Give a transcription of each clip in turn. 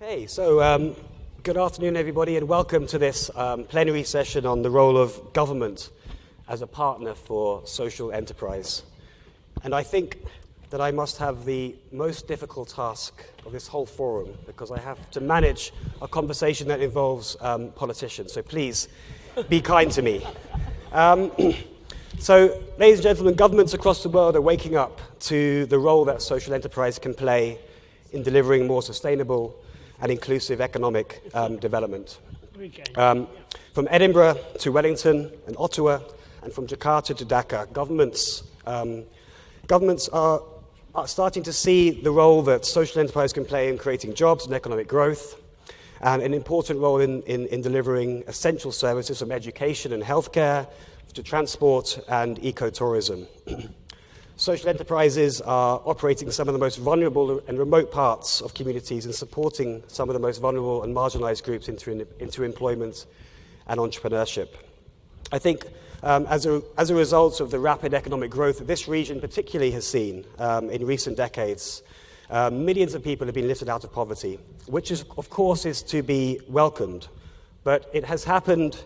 Okay, so good afternoon, everybody, and welcome to this plenary session on the role of government as a partner for social enterprise. And I think that I must have the most difficult task of this whole forum because I have to manage a conversation that involves politicians. So please be kind to me. So, ladies and gentlemen, governments across the world are waking up to the role that social enterprise can play in delivering more sustainable and inclusive economic development. From Edinburgh to Wellington and Ottawa, and from Jakarta to Dhaka, governments are starting to see the role that social enterprise can play in creating jobs and economic growth, and an important role in delivering essential services from education and healthcare to transport and ecotourism. Social enterprises are operating in some of the most vulnerable and remote parts of communities and supporting some of the most vulnerable and marginalized groups into employment and entrepreneurship. I think as a result of the rapid economic growth that this region particularly has seen in recent decades, millions of people have been lifted out of poverty, which is, of course, is to be welcomed. But it has happened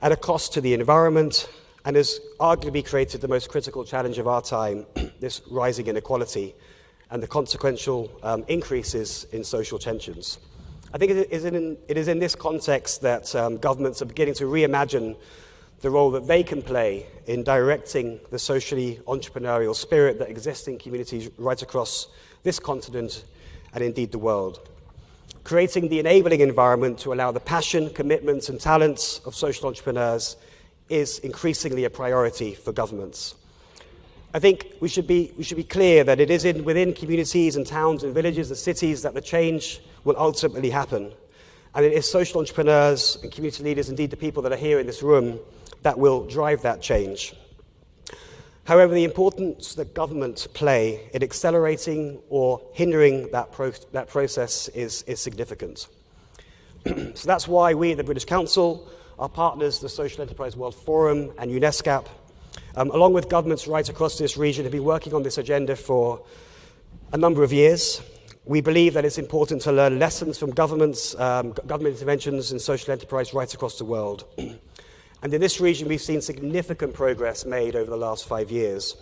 at a cost to the environment and has arguably created the most critical challenge of our time, this rising inequality and the consequential increases in social tensions. I think it is in this context that governments are beginning to reimagine the role that they can play in directing the socially entrepreneurial spirit that exists in communities right across this continent and indeed the world. Creating the enabling environment to allow the passion, commitments and talents of social entrepreneurs is increasingly a priority for governments. I think we should be clear that it is within communities and towns and villages and cities that the change will ultimately happen. And it is social entrepreneurs and community leaders, indeed the people that are here in this room, that will drive that change. However, the importance that government play in accelerating or hindering that process is significant. So that's why we at the British Council, our partners, the Social Enterprise World Forum and UNESCAP, along with governments right across this region, have been working on this agenda for a number of years. We believe that it's important to learn lessons from government interventions in social enterprise right across the world. And in this region, we've seen significant progress made over the last 5 years.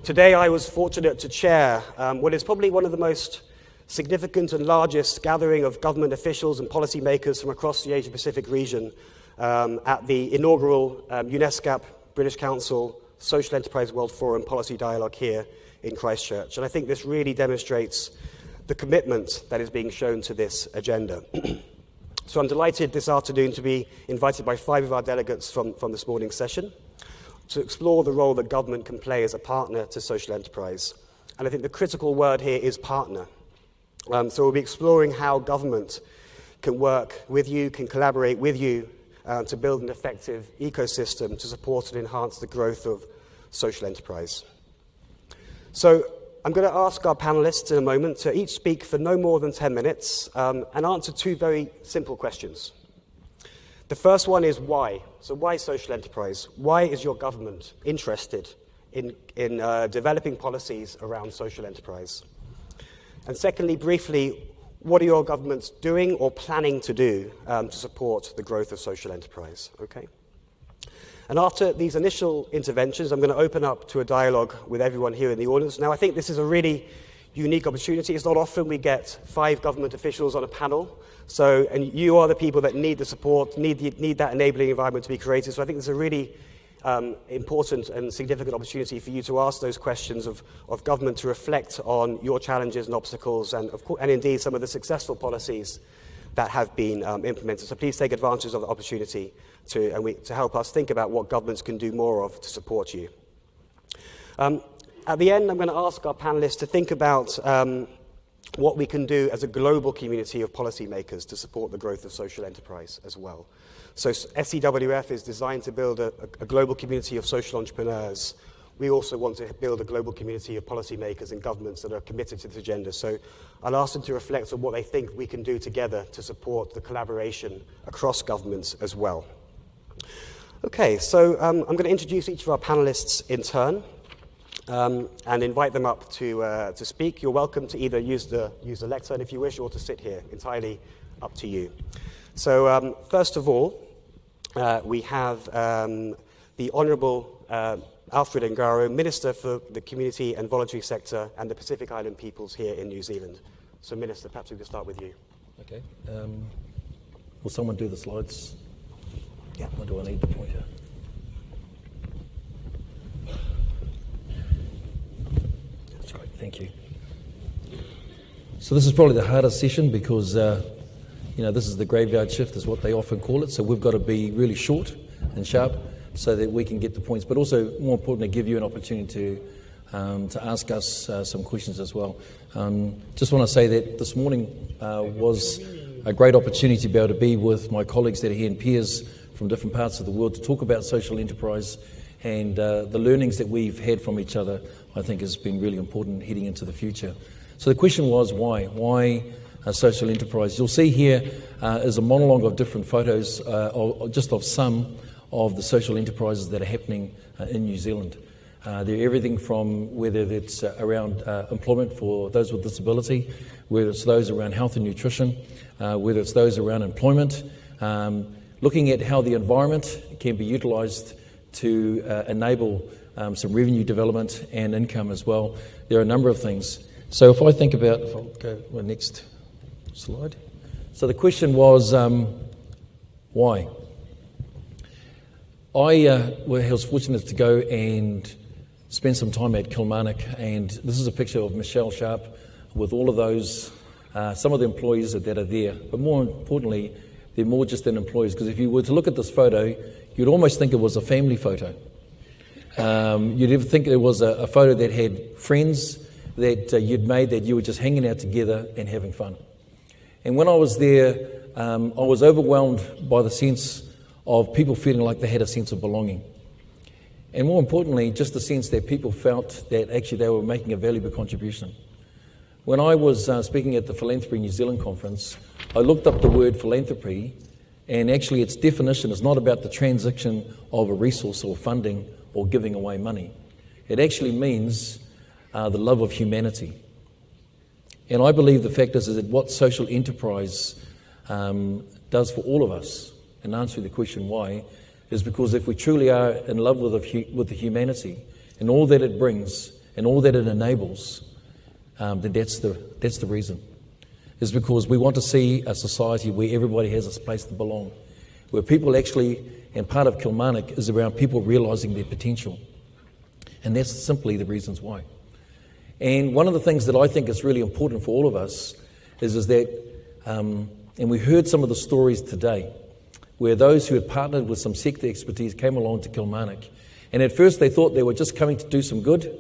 Today, I was fortunate to chair what is probably one of the most significant and largest gathering of government officials and policymakers from across the Asia-Pacific region at the inaugural UNESCAP British Council Social Enterprise World Forum Policy Dialogue here in Christchurch. And I think this really demonstrates the commitment that is being shown to this agenda. So I'm delighted this afternoon to be invited by 5 of our delegates from this morning's session to explore the role that government can play as a partner to social enterprise. And I think the critical word here is partner. So we'll be exploring how government can work with you, can collaborate with you to build an effective ecosystem to support and enhance the growth of social enterprise. So I'm going to ask our panelists in a moment to each speak for no more than 10 minutes and answer 2 very simple questions. The first one is why? So why social enterprise? Why is your government interested in developing policies around social enterprise? And secondly, briefly, what are your governments doing or planning to do to support the growth of social enterprise? Okay. And after these initial interventions, I'm going to open up to a dialogue with everyone here in the audience. Now, I think this is a really unique opportunity. It's not often we get 5 government officials on a panel. So, and you are the people that need the support, need that enabling environment to be created. So I think it's a really important and significant opportunity for you to ask those questions of government, to reflect on your challenges and obstacles and indeed some of the successful policies that have been implemented. So please take advantage of the opportunity to help us think about what governments can do more of to support you. At the end, I'm going to ask our panelists to think about what we can do as a global community of policymakers to support the growth of social enterprise as well. So SEWF is designed to build a global community of social entrepreneurs. We also want to build a global community of policymakers and governments that are committed to this agenda. So I'll ask them to reflect on what they think we can do together to support the collaboration across governments as well. Okay, so I'm going to introduce each of our panelists in turn. and invite them up to speak. You're welcome to either use the lectern if you wish, or to sit here. Entirely up to you. So first of all, we have the Honourable Alfred Ngaro, Minister for the Community and Voluntary Sector and the Pacific Island Peoples here in New Zealand. So Minister, perhaps we could start with you. Okay. Will someone do the slides? Yeah. Or do I need the pointer? That's great, thank you. So this is probably the hardest session because, this is the graveyard shift is what they often call it. So we've got to be really short and sharp so that we can get the points, but also more importantly, give you an opportunity to ask us some questions as well. Just want to say that this morning was a great opportunity to be able to be with my colleagues that are here and peers from different parts of the world to talk about social enterprise, and the learnings that we've had from each other, I think, has been really important heading into the future. So the question was why? Why social enterprise? You'll see here is a monologue of different photos, just of some of the social enterprises that are happening in New Zealand. They're everything from whether it's around employment for those with disability, whether it's those around health and nutrition, whether it's those around employment, looking at how the environment can be utilised to enable some revenue development and income as well. There are a number of things. So if I think about, if I'll go to the next slide. So the question was, why? I was fortunate to go and spend some time at Kilmarnock, and this is a picture of Michelle Sharp with all of those, some of the employees that are there. But more importantly, they're more just than employees, because if you were to look at this photo, you'd almost think it was a family photo. You'd ever think it was a photo that had friends that you'd made, that you were just hanging out together and having fun. And when I was there, I was overwhelmed by the sense of people feeling like they had a sense of belonging. And more importantly, just the sense that people felt that actually they were making a valuable contribution. When I was speaking at the Philanthropy New Zealand conference, I looked up the word philanthropy, and actually its definition is not about the transaction of a resource or funding or giving away money. It actually means the love of humanity. And I believe the fact is that what social enterprise does for all of us, and answering the question why, is because if we truly are in love with the humanity and all that it brings and all that it enables, then that's the reason. Is because we want to see a society where everybody has a place to belong, where people actually, and part of Kilmarnock is around people realising their potential. And that's simply the reasons why. And one of the things that I think is really important for all of us is that, and we heard some of the stories today, where those who had partnered with some sector expertise came along to Kilmarnock. And at first they thought they were just coming to do some good,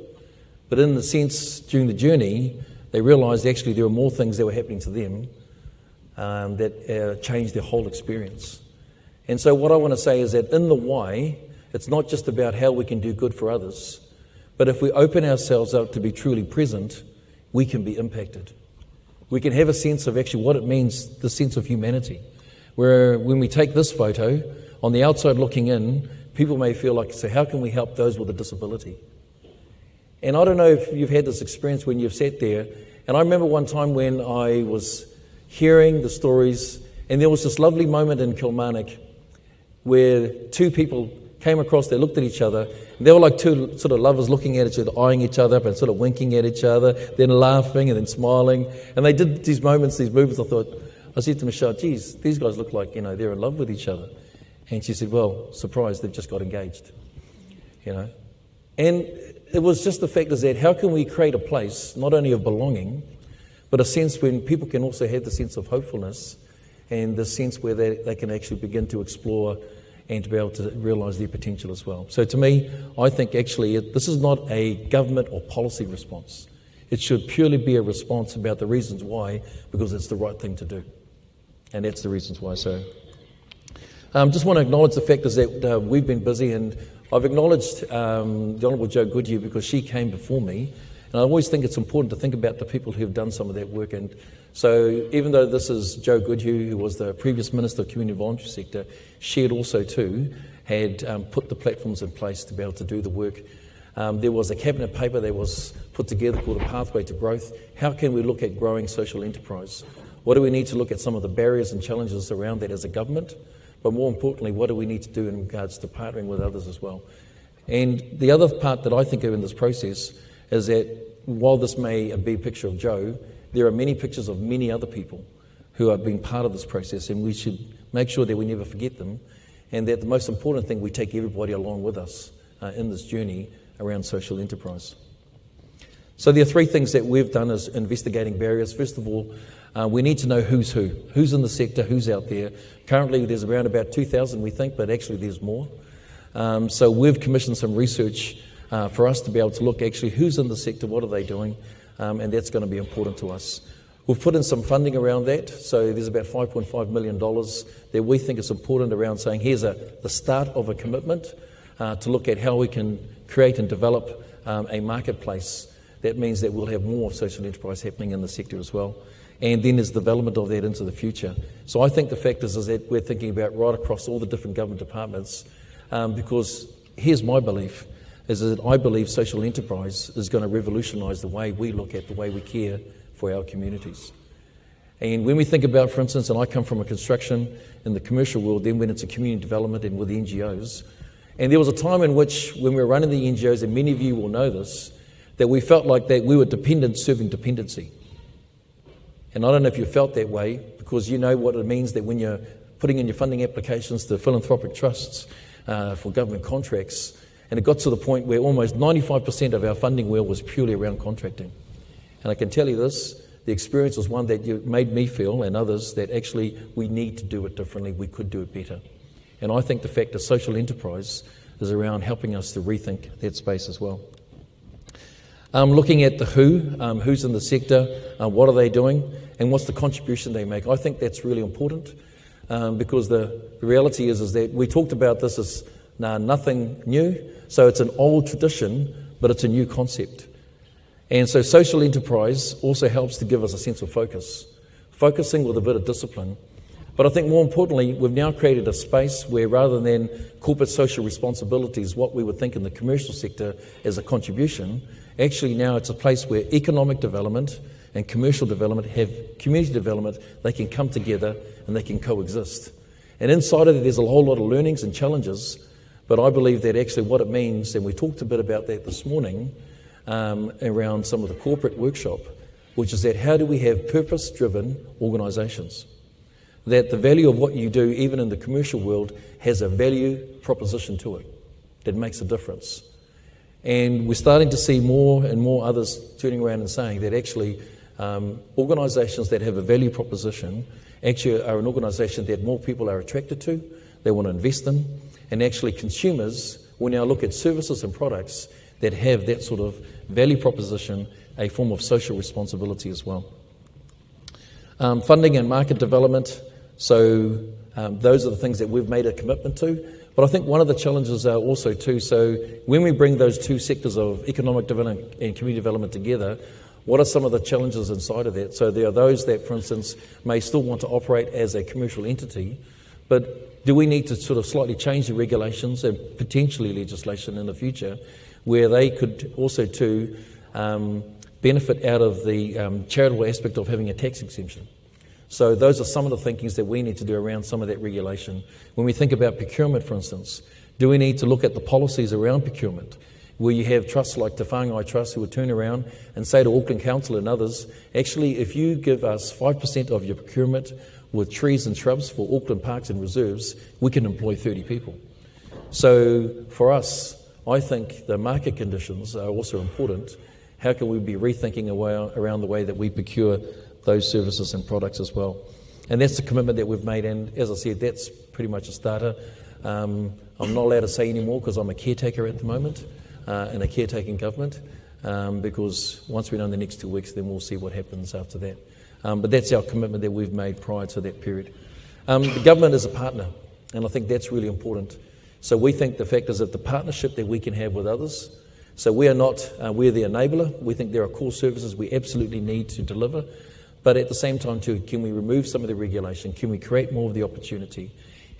but in the sense, during the journey, they realised actually there were more things that were happening to them that changed their whole experience. And so what I want to say is that in the why, it's not just about how we can do good for others, but if we open ourselves up to be truly present, we can be impacted. We can have a sense of actually what it means, the sense of humanity. Where when we take this photo, on the outside looking in, people may feel like, so how can we help those with a disability? And I don't know if you've had this experience when you've sat there, and I remember one time when I was hearing the stories, and there was this lovely moment in Kilmarnock where two people came across, they looked at each other, and they were like two sort of lovers looking at each other, eyeing each other up and sort of winking at each other, then laughing and then smiling. And they did these movements. I said to Michelle, geez, these guys look like, they're in love with each other. And she said, well, surprise, they've just got engaged. And it was just the fact is that how can we create a place, not only of belonging, but a sense when people can also have the sense of hopefulness and the sense where they can actually begin to explore and to be able to realise their potential as well. So to me, I think actually this is not a government or policy response. It should purely be a response about the reasons why, because it's the right thing to do. And that's the reasons why. So just want to acknowledge the fact is that we've been busy, and I've acknowledged the Honourable Jo Goodhue because she came before me. And I always think it's important to think about the people who have done some of that work. And so even though this is Jo Goodhue, who was the previous Minister of Community and Voluntary Sector, she had also too had put the platforms in place to be able to do the work. There was a cabinet paper that was put together called A Pathway to Growth. How can we look at growing social enterprise? What do we need to look at some of the barriers and challenges around that as a government? But more importantly, what do we need to do in regards to partnering with others as well? And the other part that I think of in this process is that while this may be a picture of Joe, there are many pictures of many other people who have been part of this process, and we should make sure that we never forget them, and that the most important thing, we take everybody along with us in this journey around social enterprise. So there are three things that we've done as investigating barriers. First of all, we need to know who's in the sector, who's out there. Currently there's around about 2,000 we think, but actually there's more. So we've commissioned some research for us to be able to look actually who's in the sector, what are they doing, and that's going to be important to us. We've put in some funding around that, so there's about $5.5 million that we think is important around saying here's the start of a commitment to look at how we can create and develop a marketplace. That means that we'll have more social enterprise happening in the sector as well. And then there's development of that into the future. So I think the fact is that we're thinking about right across all the different government departments, because here's my belief, is that I believe social enterprise is going to revolutionise the way we look at the way we care for our communities. And when we think about, for instance, and I come from a construction in the commercial world, then went into community development and with the NGOs, and there was a time in which when we were running the NGOs, and many of you will know this, that we felt like that we were dependent serving dependency. And I don't know if you felt that way, because you know what it means that when you're putting in your funding applications to philanthropic trusts for government contracts, and it got to the point where almost 95% of our funding wheel was purely around contracting. And I can tell you this, the experience was one that made me feel, and others, that actually we need to do it differently, we could do it better. And I think the fact that social enterprise is around helping us to rethink that space as well. Looking at the who's in the sector, what are they doing, and what's the contribution they make. I think that's really important, because the reality is that we talked about this as nothing new, so it's an old tradition, but it's a new concept. And so social enterprise also helps to give us a sense of focusing with a bit of discipline. But I think more importantly, we've now created a space where rather than corporate social responsibilities, what we would think in the commercial sector as a contribution, actually now it's a place where economic development and commercial development have community development, they can come together and they can coexist. And inside of it, there's a whole lot of learnings and challenges, but I believe that actually what it means, and we talked a bit about that this morning around some of the corporate workshop, which is that how do we have purpose-driven organisations? That the value of what you do, even in the commercial world, has a value proposition to it that makes a difference. And we're starting to see more and more others turning around and saying that actually organisations that have a value proposition actually are an organisation that more people are attracted to, they want to invest in, and actually consumers will now look at services and products that have that sort of value proposition, a form of social responsibility as well. Funding and market development. So those are the things that we've made a commitment to. But I think one of the challenges are also too, so when we bring those two sectors of economic development and community development together, what are some of the challenges inside of that? So there are those that, for instance, may still want to operate as a commercial entity, but do we need to sort of slightly change the regulations and potentially legislation in the future where they could also too benefit out of the charitable aspect of having a tax exemption? So those are some of the thinkings that we need to do around some of that regulation. When we think about procurement, for instance, do we need to look at the policies around procurement, where you have trusts like Te Whāngai Trust who would turn around and say to Auckland Council and others, actually, if you give us 5% of your procurement with trees and shrubs for Auckland parks and reserves, we can employ 30 people. So for us, I think the market conditions are also important. How can we be rethinking around the way that we procure those services and products as well? And that's the commitment that we've made, and as I said, that's pretty much a starter. I'm not allowed to say any more because I'm a caretaker at the moment in a caretaking government, because once we know in the next 2 weeks, then we'll see what happens after that. But that's our commitment that we've made prior to that period. The government is a partner, and I think that's really important. So we think the fact is that the partnership that we can have with others, so we are not, we're the enabler. We think there are core services we absolutely need to deliver. But at the same time too, can we remove some of the regulation? Can we create more of the opportunity?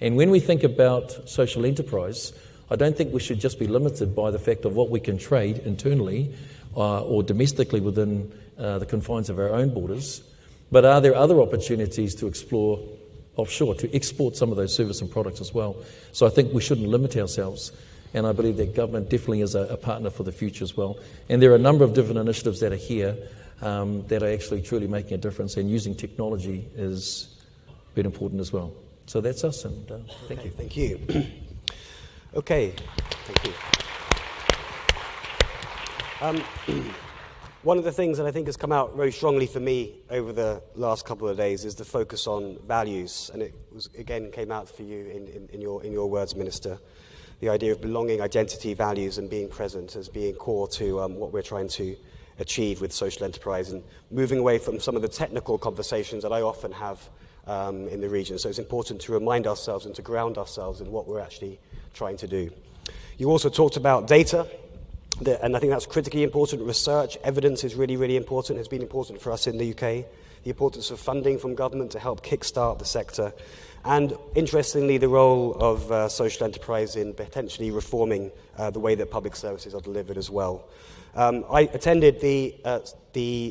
And when we think about social enterprise, I don't think we should just be limited by the fact of what we can trade internally or domestically within the confines of our own borders, but are there other opportunities to explore offshore, to export some of those services and products as well? So I think we shouldn't limit ourselves, and I believe that government definitely is a partner for the future as well. And there are a number of different initiatives that are here that are actually truly making a difference, and using technology is very important as well. So that's us, and thank you. Thank you. Okay, thank you. One of the things that I think has come out very strongly for me over the last couple of days is the focus on values, and it was, again, came out for you in your words, Minister. The idea of belonging, identity, values, and being present as being core to what we're trying to achieve with social enterprise, and moving away from some of the technical conversations that I often have in the region. So it's important to remind ourselves and to ground ourselves in what we're actually trying to do. You also talked about data. And I think that's critically important. Research, evidence is really, really important. It's been important for us in the UK. The importance of funding from government to help kickstart the sector. And interestingly, the role of social enterprise in potentially reforming the way that public services are delivered as well. I attended the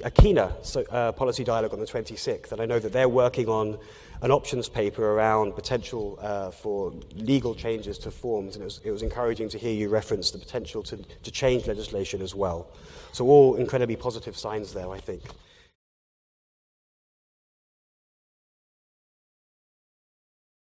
AKINA policy dialogue on the 26th, and I know that they're working on an options paper around potential for legal changes to forms, and it was encouraging to hear you reference the potential to change legislation as well. So all incredibly positive signs there, I think.